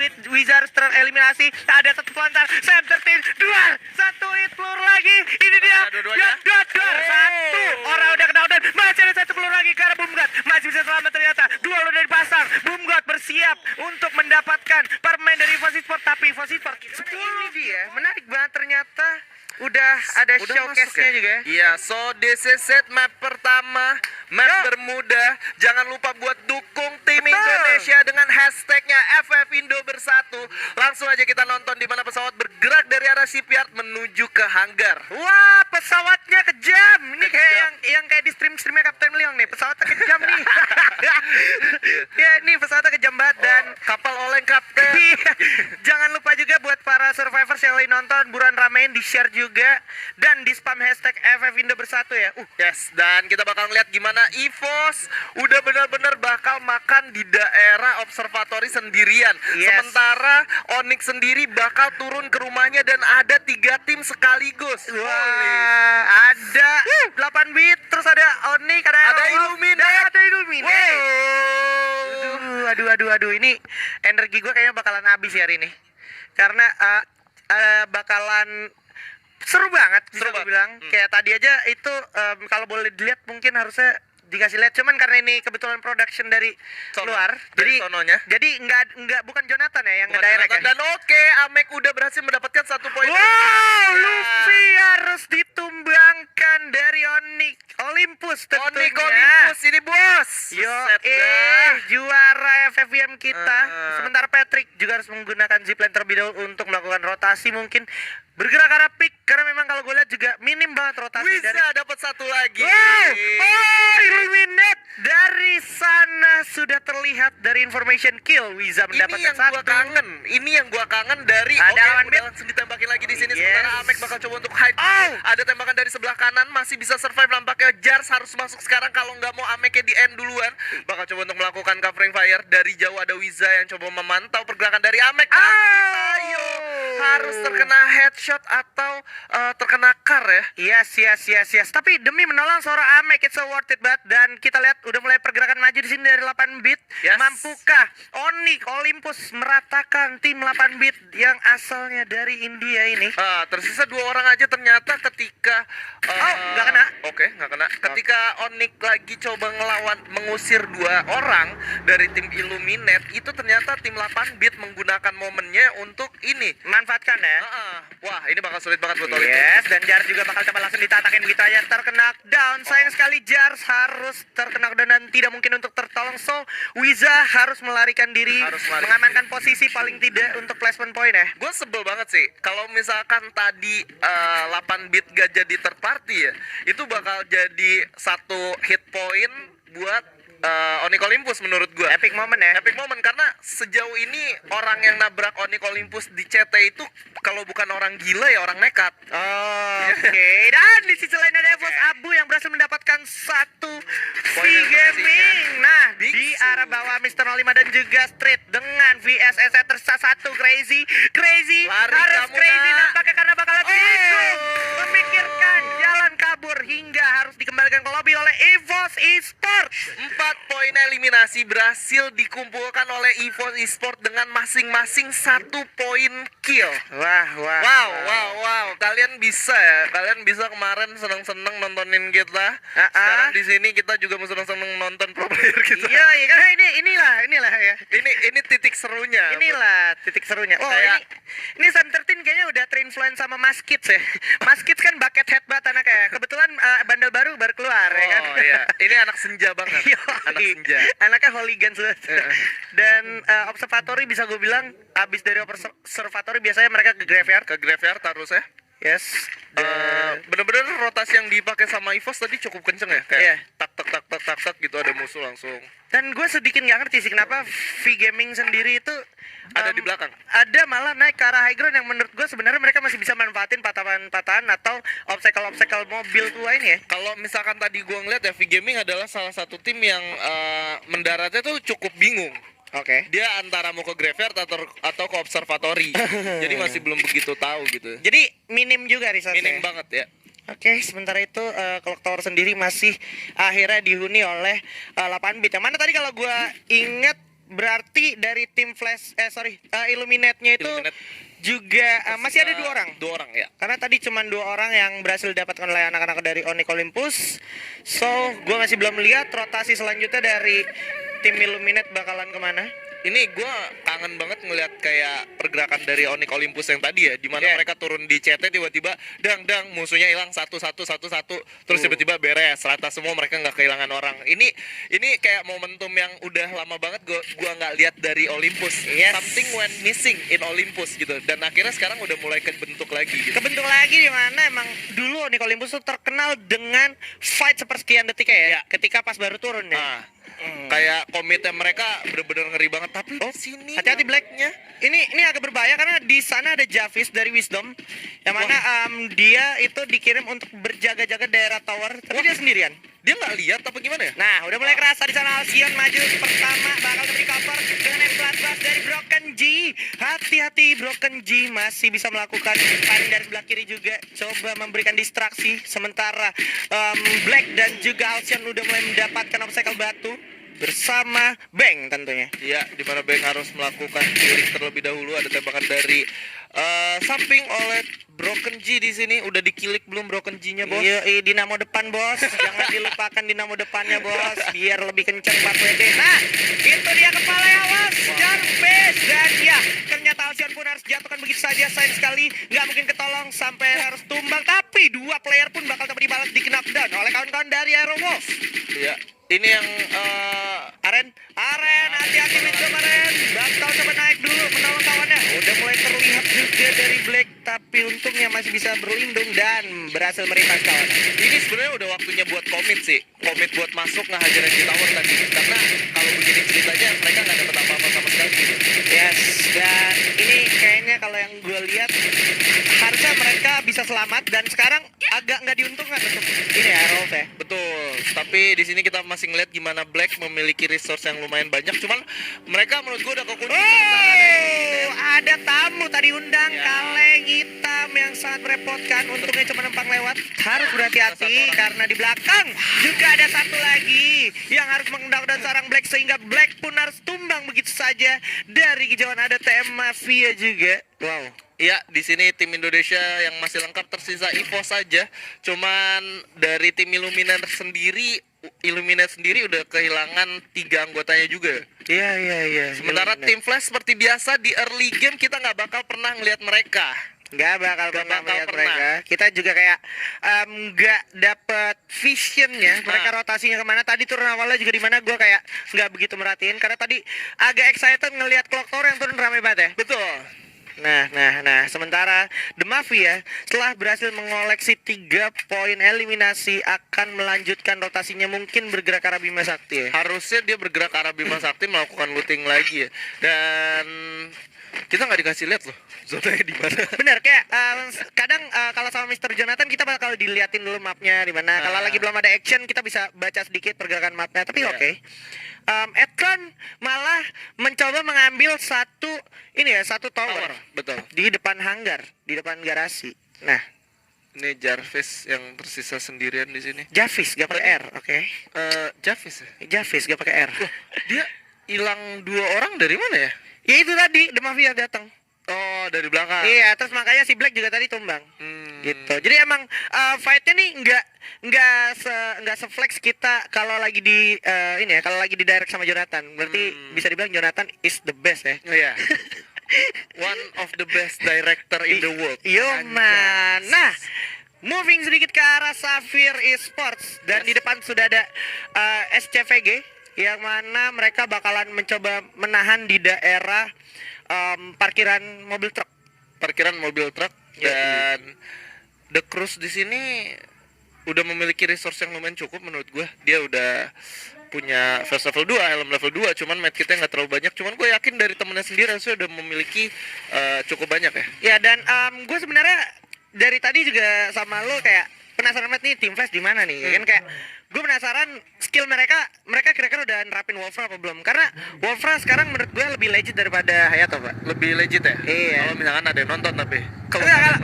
bit Wiza harus tereliminasi. Ada satu pelantar, Sam tertin, dua, satu hit peluru lagi. Ini dia, dua-duanya. dor, satu. Orang udah kena dan masih ada satu peluru lagi ke arah Boomgod. Masih bisa selamat ternyata. Dua udah dipasang. Boomgod bersiap untuk mendapatkan permain dari EVOS Esports. Tapi EVOS Esports ini dia, menarik banget ternyata. Udah ada showcase-nya juga ya. Iya, so this is it, map pertama, map Bermuda. Jangan lupa buat dukung tim Indonesia dengan hashtagnya FFindo Bersatu. Langsung aja kita nonton di mana pesawat bergerak dari arah shipyard menuju ke hanggar. Wah, pesawatnya kejam. Ini kayak yang kayak di streamnya Kapten Leong nih. Pesawatnya kejam nih. Ya, ini pesawatnya kejam banget dan Kapal oleng kapten. jangan lupa juga buat para survivors yang lagi nonton, buruan ramein, di-share juga dan di spam hashtag FFindo Bersatu ya. Yes, dan kita bakal ngeliat gimana EVOS udah benar-benar bakal makan di daerah observatory sendirian. Yes. Sementara Onyx sendiri bakal turun ke rumahnya dan ada 3 tim sekaligus. Wah, ada 8 bit, terus ada Onyx, ada Illuminate. dan ada Illuminate. Wow. Aduh, ini energi gue kayaknya bakalan habis ya hari ini. Karena bakalan seru banget bisa gue bilang. Kayak tadi aja itu kalau boleh dilihat mungkin harusnya dikasih lihat, cuman karena ini kebetulan production dari luar, dari jadi sononya. jadi nggak bukan Jonathan ya yang ngedirect ya. Dan oke, Amek udah berhasil mendapatkan 1 poin. Wow, Luffy harus ditumbangkan dari Olympus tentunya. Olympus ini bos. Yo, Set dah. juara FFVM kita. Sementara Patrick juga harus menggunakan zipline terlebih dahulu untuk melakukan rotasi, mungkin bergerak ke arah pick, karena memang kalau gue lihat juga minim banget rotasi. Bisa dari dapat 1 lagi. Wow, Illuminate dari sana sudah terlihat dari information kill. Wiza mendapatkan Ini yang satu. gua kangen. Ini yang gua kangen dari Ada lawan udah mid. langsung ditembakin lagi di sini. Yes. Sementara Amek bakal coba untuk hide. Ada tembakan dari sebelah kanan, masih bisa survive nampaknya. Jars harus masuk sekarang kalau nggak mau Ameknya di end duluan. Bakal coba untuk melakukan covering fire. Dari jauh ada Wiza yang coba memantau pergerakan dari Amek. Ayo harus terkena headshot atau terkena car ya. Yes. Tapi demi menolong seorang Amek, it's so worth it banget. Dan kita lihat udah mulai pergerakan maju di sini dari 8 bit. Yes. Mampukah Onyx Olympus meratakan tim 8 bit yang asalnya dari India ini? Tersisa 2 orang aja ternyata ketika nggak kena. Oke, nggak kena. Ketika Onyx lagi coba ngelawan mengusir 2 orang dari tim Illuminate, itu ternyata tim 8 bit menggunakan momennya untuk ini. Manfaatkan ya. Wah, ini bakal sulit banget buat Onyx. Yes, dan Jars juga bakal coba langsung ditatakin begitu aja, terkena down. Sayang sekali Jars harus terkena down dan tidak mungkin untuk tertolong. So, Wiza harus melarikan diri, mengamankan posisi paling tidak untuk placement point ya. Gue sebel banget sih kalau misalkan tadi 8 bit gak jadi third party ya, itu bakal jadi 1 hit point buat Onyx Olympus menurut gue. Epic moment ya. Epic moment karena sejauh ini orang yang nabrak Onyx Olympus di CT itu kalau bukan orang gila ya orang nekat. Oke. Dan di sisi lain ada EVOS Abu yang berhasil mendapatkan 1 V-Gaming. Nah, di arah bawah Mr. 05 dan juga Street dengan VSS tersisa 1. Crazy Lari harus kamu, crazy nak. nampaknya karena bakalan bingung memikirkan jalan kabur hingga harus dikembalikan ke lobby oleh EVOS Esports. 4 poin eliminasi berhasil dikumpulkan oleh EVOS Esports dengan masing-masing 1 poin kill. Wow. Kalian bisa ya. Kalian bisa kemarin seneng-seneng nontonin kita. Sekarang di sini kita juga mau seneng-seneng nonton pro player kita. Iya, karena inilah ya. Ini titik serunya. Inilah titik serunya. Oh, ini Sam 13 kayaknya udah terinfluence sama Mas Kids ya. Mas Kids kan bucket head banget anaknya. Kebetulan bandel baru keluar ya kan. Oh iya. Ini anak senja banget. Anak senja. Anaknya hooligans banget. Dan observatory bisa gue bilang abis dari observatory biasanya mereka ke graveyard. Ke graveyard harus ya. Yes. Bener-bener rotasi yang dipakai sama EVOS tadi cukup kenceng ya. Kayak tak gitu ada musuh langsung. Dan gue sedikit nggak ngerti sih kenapa V-Gaming sendiri itu ada di belakang. Ada malah naik ke arah high ground yang menurut gue sebenarnya mereka masih bisa manfaatin patahan-patahan atau obstacle mobil tua ini ya. Kalau misalkan tadi gue ngeliat ya, V-Gaming adalah salah satu tim yang mendaratnya tuh cukup bingung. Oke. Dia antara mau ke graveyard atau ke observatory. Jadi masih belum begitu tahu gitu. Jadi minim juga resource-nya. Minim banget ya. Oke, sementara itu Clock Tower sendiri masih akhirnya dihuni oleh 8 bit. Yang mana tadi kalau gue inget berarti dari tim Flash Illuminate-nya itu Illuminate. juga masih ada 2 orang. 2 orang ya. Karena tadi cuma 2 orang yang berhasil didapatkan oleh anak-anak dari Onyx Olympus. So, gue masih belum lihat rotasi selanjutnya dari tim Illuminate bakalan kemana. Ini gue kangen banget ngeliat kayak pergerakan dari Onyx Olympus yang tadi ya, dimana mereka turun di CT tiba-tiba dang musuhnya hilang satu terus tiba-tiba beres rata semua, mereka nggak kehilangan orang. Ini kayak momentum yang udah lama banget gua nggak lihat dari Olympus. Something went missing in Olympus gitu, dan akhirnya sekarang udah mulai kebentuk lagi gitu. Kebentuk lagi di mana emang dulu Onyx Olympus tuh terkenal dengan fight sepersekian detik ya, ketika pas baru turun ya. Kayak komitnya mereka bener-bener ngeri banget. Tapi sini hati-hati Black-nya. Ini agak berbahaya karena di sana ada Javis dari Wisdom, yang mana dia itu dikirim untuk berjaga-jaga daerah tower, tapi dia sendirian. Dia nggak lihat apa gimana ya? Nah, udah mulai kerasa di sana. Alcyon maju pertama, bakal di cover dengan M14 dari Broken G. Hati-hati, Broken G masih bisa melakukan timing dari sebelah kiri juga, coba memberikan distraksi. Sementara Black dan juga Alcyon udah mulai mendapatkan obstacle batu bersama Bang tentunya. Iya, di mana Bang harus melakukan killing terlebih dahulu. Ada tembakan dari samping oleh Broken G di sini. Udah dikilik belum Broken G-nya, Bos? Iya, dinamo depan, Bos. Jangan dilupakan dinamo depannya, Bos, biar lebih kenceng 4WD. Nah, itu dia kepala awas Jarvis, dan ya ternyata Alcyon pun harus jatuhkan begitu saja. Sayang sekali nggak mungkin ketolong sampai harus tumbang, tapi 2 player pun bakal dapat dibalas di knockdown oleh kawan-kawan dari Aerowolf. Iya. Ini yang Aren, hati-hati Wisdom Aren. Bakal coba naik dulu menolong kawannya. Udah mulai terlihat juga dari Black, tapi untungnya masih bisa berlindung dan berhasil meripas kawan. ini sebenarnya udah waktunya buat komit sih. Komit buat masuk ngehajar di tower tadi. Karena kalau begini ceritanya mereka nggak dapat apa-apa sama sekali gitu. Yes, dan ini kayaknya kalau yang gue lihat harusnya mereka bisa selamat, dan sekarang agak nggak diuntungkan untuk ini ya Rolf ya. Betul. Tapi di sini kita masih ngeliat gimana Black memiliki resource yang lumayan banyak. Cuman mereka menurut gue udah kekunci. Oh, ada tamu tadi undang, kaleng hitam yang sangat merepotkan. Untungnya cuma numpang lewat. Harus berhati-hati karena di belakang juga ada satu lagi yang harus mengendalikan seorang Black, sehingga Black pun harus tumbang begitu saja. Dari kejauhan ada TM Mafia juga. Wow. Iya, di sini tim Indonesia yang masih lengkap tersisa Evo saja. Cuman dari tim Illuminate sendiri udah kehilangan 3 anggotanya juga. Iya. Sementara tim Flash seperti biasa di early game kita nggak bakal pernah ngelihat mereka. Nggak bakal pernah melihat mereka. Kita juga kayak nggak dapet visionnya mereka rotasinya kemana. Tadi turun awalnya juga di mana gue kayak nggak begitu merhatiin karena tadi agak excited ngelihat Clock Tower yang turun ramai banget ya. Betul. Nah, sementara The Mafia setelah berhasil mengoleksi 3 poin eliminasi akan melanjutkan rotasinya, mungkin bergerak ke arah Bima Sakti ya. Harusnya dia bergerak ke arah Bima Sakti melakukan looting lagi ya. Dan kita nggak dikasih lihat loh zonanya di mana. Bener, kayak kadang kalau sama Mr. Jonathan kita bakal diliatin dulu mapnya di mana. Kalau lagi belum ada action kita bisa baca sedikit pergerakan mapnya. Tapi oke. Edcon malah mencoba mengambil satu tower. Betul. Di depan hanggar, di depan garasi. Nah, ini Jarvis yang tersisa sendirian di sini. Javis gak pakai R, oke. Jarvis ya? Javis gak pakai R. Dia hilang 2 orang dari mana ya? Ya itu tadi The Mafia datang. Oh, dari belakang. Iya, terus makanya si Black juga tadi tumbang. Gitu. Jadi emang fight-nya nih nggak se-flex kita kalau lagi di kalau lagi di direct sama Jonathan. Berarti bisa dibilang Jonathan is the best ya. Oh iya. One of the best director in the world. Yo man. Nah, moving sedikit ke arah Sapphire Esports, dan di depan sudah ada SCVG yang mana mereka bakalan mencoba menahan di daerah parkiran mobil truk. Dan The Cruz di sini udah memiliki resource yang lumayan cukup menurut gue. Dia udah punya first level 2, helm level 2, cuman medkitnya nggak terlalu banyak. Cuman gue yakin dari temennya sendiri harusnya udah memiliki cukup banyak ya. Ya, dan gue sebenarnya dari tadi juga sama lo kayak penasaran banget nih tim Flash di mana nih. Kan kayak gue penasaran skill mereka kira-kira udah nerapin Wolfra apa belum? Karena Wolfra sekarang menurut gue lebih legit daripada Hayato, Pak. Lebih legit ya? Iya. Kalau misalkan ada yang nonton tapi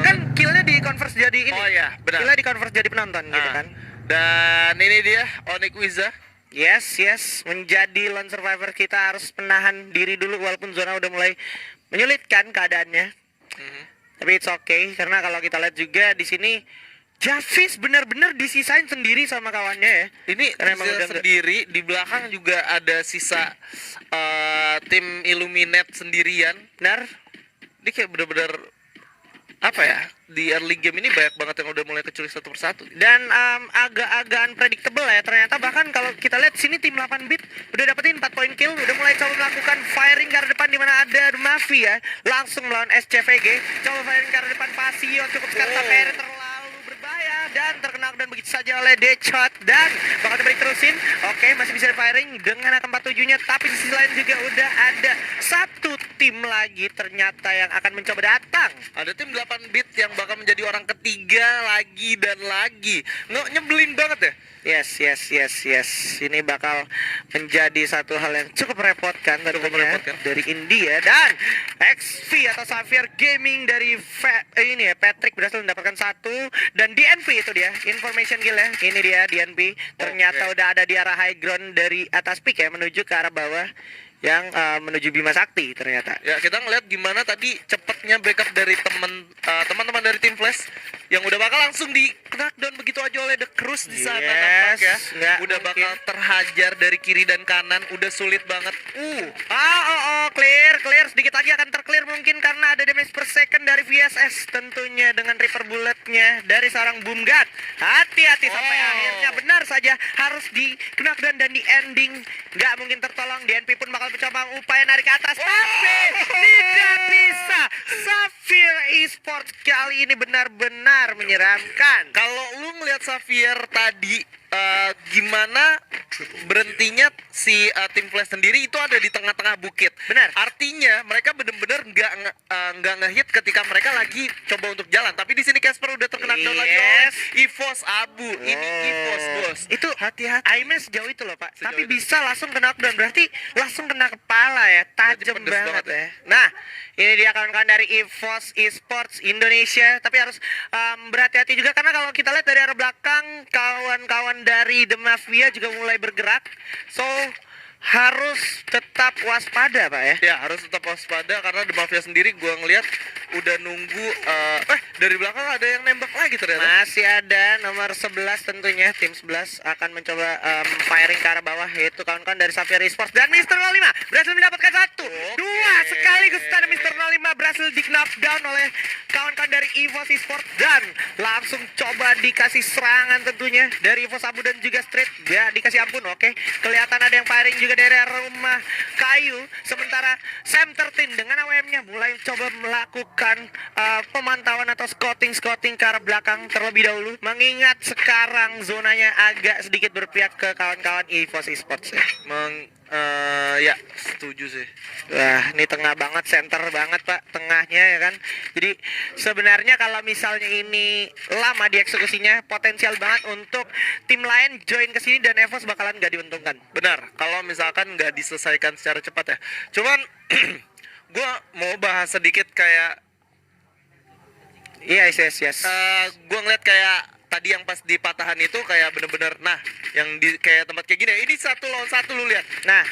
kan killnya di converse jadi ini. Oh iya, benar. Killnya di converse jadi penonton gitu kan. Dan ini dia Onyx Wiza. Yes, menjadi lone survivor kita harus menahan diri dulu walaupun zona udah mulai menyulitkan keadaannya. Tapi it's okay karena kalau kita lihat juga di sini Javis benar-benar disisain sendiri sama kawannya ya. Ini Karena emang bisa udah sendiri, di belakang juga ada sisa tim Illuminate sendirian. benar. Ini kayak bener-bener apa ya, di early game ini banyak banget yang udah mulai keculik satu persatu. Dan agak-agak unpredictable ya ternyata, bahkan kalau kita lihat sini tim 8 bit udah dapetin 4 poin kill, udah mulai coba melakukan firing ke arah depan di mana ada Mafia langsung melawan SCVG, coba firing ke arah depan Pasio cukup sekali tapi akhirnya terlalu berbahaya dan terkena dan begitu saja oleh Deadshot dan bakal dibalik terusin. Oke, masih bisa di firing dengan AK-47 nya, tapi di sisi lain juga udah ada satu tim lagi ternyata yang akan mencoba datang. Ada tim 8 bit yang bakal menjadi orang ketiga lagi dan lagi. Nyebelin banget ya. Yes. Ini bakal menjadi satu hal yang cukup merepotkan tentunya merepotkan. dari India. Dan XV atau Xavier Gaming dari ini ya, Patrick berhasil mendapatkan satu. Dan DNP itu dia, information kill ya. Ini dia DNP. Ternyata udah ada di arah high ground dari atas peak ya, menuju ke arah bawah yang menuju Bima Sakti ternyata. Ya, kita ngeliat gimana tadi cepetnya backup dari teman-teman dari tim Flash yang udah bakal langsung di knockdown begitu aja oleh The Cruz di sana. Nampak ya. Nggak Udah mungkin. bakal terhajar dari kiri dan kanan, udah sulit banget. Clear. Sedikit lagi akan terclear mungkin karena ada damage per second dari VSS tentunya dengan Reaper Bullet-nya dari seorang Boomgat. Hati-hati sampai akhirnya benar saja harus di knockdown dan di ending. Nggak mungkin tertolong. DNP pun bakal mencoba upaya narik ke atas tapi tidak bisa. Xavier Esports kali ini benar-benar menyeramkan. Kalau lu ngeliat Xavier tadi, gimana berhentinya si tim Flash sendiri itu ada di tengah-tengah bukit. Benar. Artinya mereka bener-bener nggak ngehit ketika mereka lagi coba untuk jalan. Tapi di sini Casper udah terkena down lagi oleh Yes. EVOS Abu. Ini EVOS bos. Itu hati-hati. aimnya sejauh itu loh Pak. Sejauh Tapi itu. bisa langsung kena knockdown. Berarti langsung kena kepala ya. Tajam pedes banget banget ya. Nah, ini dia kawan-kawan dari EVOS Esports Indonesia. Tapi harus berhati-hati juga karena kalau kita lihat dari arah belakang, kawan-kawan dari The Mafia juga mulai bergerak. So harus tetap waspada Pak ya. Ya harus tetap waspada karena The Mafia sendiri gua ngelihat udah nunggu dari belakang ada yang nembak lagi ternyata. Masih ada nomor 11 tentunya, tim 11 akan mencoba firing ke arah bawah, yaitu kawan-kawan dari Xavier Esports. Dan Mr. 05 berhasil mendapatkan satu, dua sekaligus tadi Mr. 05 berhasil di knockdown oleh kawan-kawan dari EVOS Esports. Dan langsung coba dikasih serangan tentunya dari EVOS Abu dan juga Street. Ya dikasih ampun, oke. Kelihatan ada yang firing juga dari rumah kayu. Sementara Sam 13 dengan AWM-nya mulai coba melakukan pemantauan atau scouting ke arah belakang terlebih dahulu, mengingat sekarang zonanya agak sedikit berpihak ke kawan-kawan EVOS Esports ya. Ya setuju sih. Wah, ini tengah banget, center banget Pak, tengahnya ya kan. Jadi sebenarnya kalau misalnya ini lama dieksekusinya, potensial banget untuk tim lain join ke sini dan EVOS bakalan gak diuntungkan. Benar, kalau misalkan nggak diselesaikan secara cepat ya. Cuman gue mau bahas sedikit kayak Yes. gue ngeliat kayak tadi yang pas di patahan itu kayak bener-bener yang di kayak tempat kayak gini. Ini 1 lawan 1 lu lihat. Nah,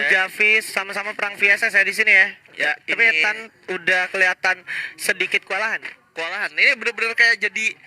Javis sama-sama perang VSS ya di sini ya. Ya, Tapi ini- Tan udah kelihatan sedikit kewalahan. Ini bener-bener kayak jadi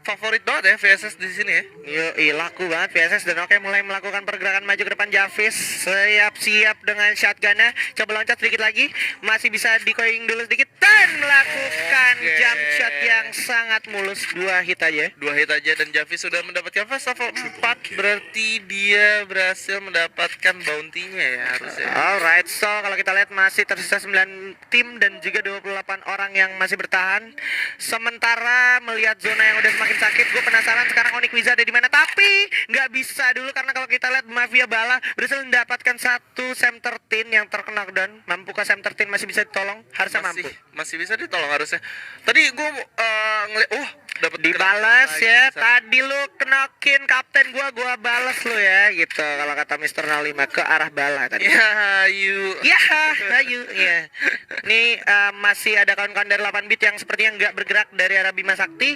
favorit banget ya VSS di sini ya. Laku banget VSS dan oke mulai melakukan pergerakan maju ke depan. Javis siap-siap dengan shotgunnya, coba loncat sedikit lagi, masih bisa dikoing dulu sedikit dan melakukan jump shot yang sangat mulus, 2 hit aja. 2 hit aja dan Javis sudah mendapatkan fast level 4, berarti dia berhasil mendapatkan bounty-nya ya harusnya. Alright, so kalau kita lihat masih tersisa 9 tim dan juga 28 orang yang masih bertahan. Sementara melihat zona yang udah semakin sakit, gue penasaran sekarang Onyx Wiza ada di mana, tapi nggak bisa dulu karena kalau kita lihat Mafia Bala berhasil mendapatkan satu Sam 13 yang terkena dan mampukah Sam 13 masih bisa ditolong? Harusnya mampu. masih bisa ditolong harusnya. Tadi gue ngeliat, dapat Dibalas ya, tadi lu kenokin kapten gua balas lu ya gitu. Kalau kata Mister 05 ke arah bala tadi. Ya, you. Ya, ayo ya. Nih masih ada kawan-kawan dari 8 bit yang sepertinya nggak bergerak dari arah Bima Sakti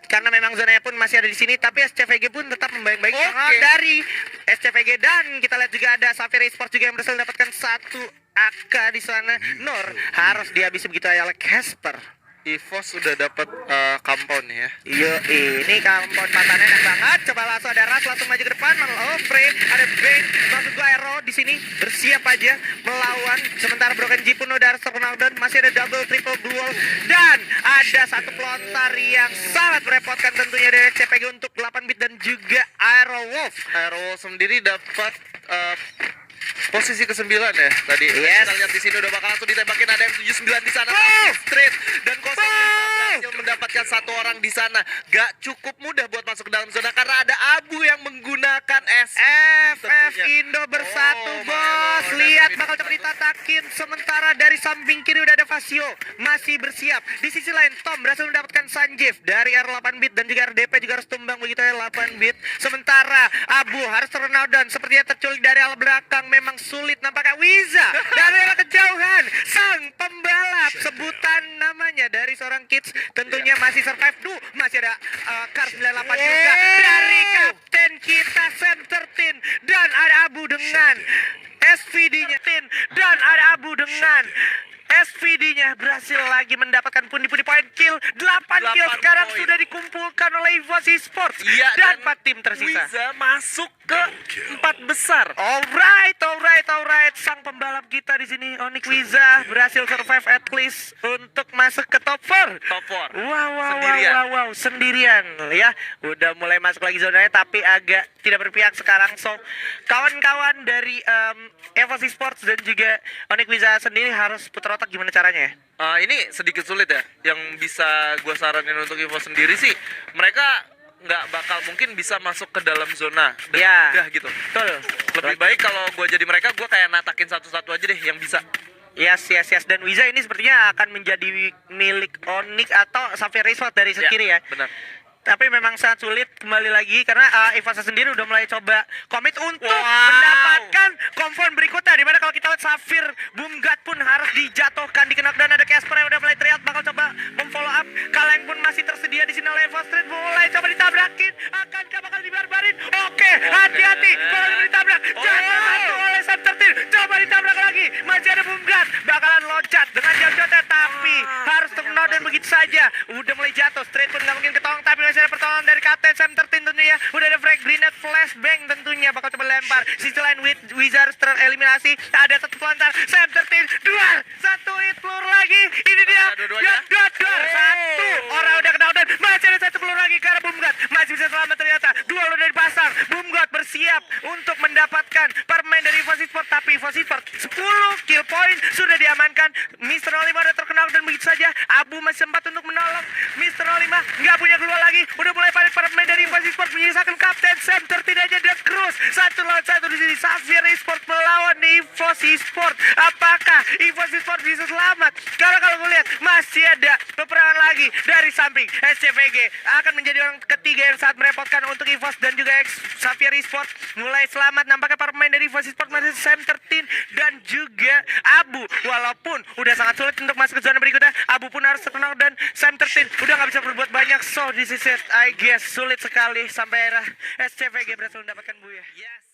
karena memang zonanya pun masih ada di sini, tapi SCVG pun tetap membaik-baik dari SCVG. Dan kita lihat juga ada Safir Esports juga yang berhasil mendapatkan satu AK di sana. Nur harus dihabisi begitu aja oleh Casper. EVOS sudah dapat compound ya. Iya, ini compound patannya enak banget. Coba langsung ada Ras langsung maju ke depan. Frey, ada Bang, maksud gua Aero di sini bersiap aja melawan. Sementara Broken Jeep pun udah harus terkena, masih ada double triple duel dan ada satu pelontar yang sangat merepotkan tentunya dari CPG untuk 8 bit dan juga Aero Wolf. Aero Wolf sendiri dapat posisi ke-9 ya tadi. Yes. Kita lihat di sini udah bakal langsung ditembakin, ada M79 di sana. Straight dan 05 berhasil mendapatkan satu orang di sana. Gak cukup mudah buat masuk ke dalam zona karena ada Abu yang menggunakan FF Indo bersatu, bos. Lihat bakal coba ditatakin. Sementara dari samping kiri udah ada Vasio masih bersiap. Di sisi lain Tom berhasil mendapatkan Sanjeev dari R8 bit dan juga RDP juga harus tumbang begitu ya 8 bit. Sementara Abu harus terkena sepertinya terculik dari arah belakang. Memang sulit nampaknya Wiza dari arah kejauhan. Sang pembalap sebutan namanya dari seorang kids tentunya masih survive. Masih ada Kar 98 juga dari kapten kita Sam 13 dan ada Abu dengan SVD-nya dan ada Abu dengan SVD-nya berhasil lagi mendapatkan pundi-pundi poin kill. 8 kill sekarang poin sudah dikumpulkan oleh EVOS Esports dan 4 tim tersisa. Wiza masuk ke 4 besar. Alright. Sang pembalap kita di sini Onyx Wiza berhasil survive at least untuk masuk ke top 4. Wow, sendirian ya. Udah mulai masuk lagi zonanya tapi agak tidak berpihak sekarang. So, kawan-kawan dari EVOS Esports dan juga Onyx Wiza sendiri harus putar otak gimana caranya ya? Ini sedikit sulit ya. Yang bisa gue saranin untuk EVOS sendiri sih, mereka nggak bakal mungkin bisa masuk ke dalam zona dan mudah gitu. Betul. Lebih baik kalau gue jadi mereka, gue kayak natakin satu-satu aja deh yang bisa. Yes. Dan Wiza ini sepertinya akan menjadi milik Onyx atau Safir Esports dari sekiri ya. Benar. Tapi memang sangat sulit kembali lagi karena EVOS sendiri udah mulai coba komit untuk mendapatkan confirm berikutnya, dimana kalau kita lihat Safir Boomgat pun harus dijatuhkan di knockdown. Ada Casper yang udah mulai teriak bakal coba memfollow up. Kaleng pun masih tersedia di sini oleh EVOS Street, mulai coba ditabrakin. Akankah bakal dibarbarin? Oke, hati-hati bakal ditabrak. Jatuh satu oleh Sam 13. Coba ditabrak lagi. Masih ada Boomgat bakalan loncat dengan jam-jamnya tapi harus terknockdown begitu saja. Udah mulai jatuh. Straight pun nggak mungkin ketolong tapi masih ada pertolongan dari kapten Sam 13 tentunya. Udah ada frag grenade flashbang tentunya bakal coba lempar. Sisi lain Wizards tereliminasi. Ada satu pelontar Sam 13 duar. Satu hit peluru lagi. Ini dia. Dor. Satu orang udah kena dan masih ada satu peluru lagi ke arah Boomgat. Masih bisa selamat ternyata. Dua udah dipasang. Boomgat bersiap untuk mendapatkan permain dari EVOS Esports tapi EVOS Esports 10 kill point sudah diamankan. Mr. 05 udah terkenal dan begitu saja. Abu masih sempat untuk menolong. Mr. 05 nggak punya keluar lagi. Udah mulai panik para pemain dari EVOS Esports menyisakan kapten Sam 13 aja The Cruz. 1 lawan 1 di sini. Safir Esports melawan EVOS Esports. Apakah EVOS Esports bisa selamat? Kalau melihat masih ada peperangan lagi dari samping. SCVG akan menjadi orang ketiga yang sangat merepotkan untuk EVOS dan juga Safir Esports mulai selamat. Nampaknya para pemain dari EVOS Esports masih Sam 13 dan juga Abu. Walaupun udah sangat sulit untuk masuk ke zona berikutnya, Abu pun harus terkenal dan Sam 13 udah nggak bisa berbuat banyak. So this is it, I guess sulit sekali sampai era SCVG berhasil mendapatkan buya. Yes.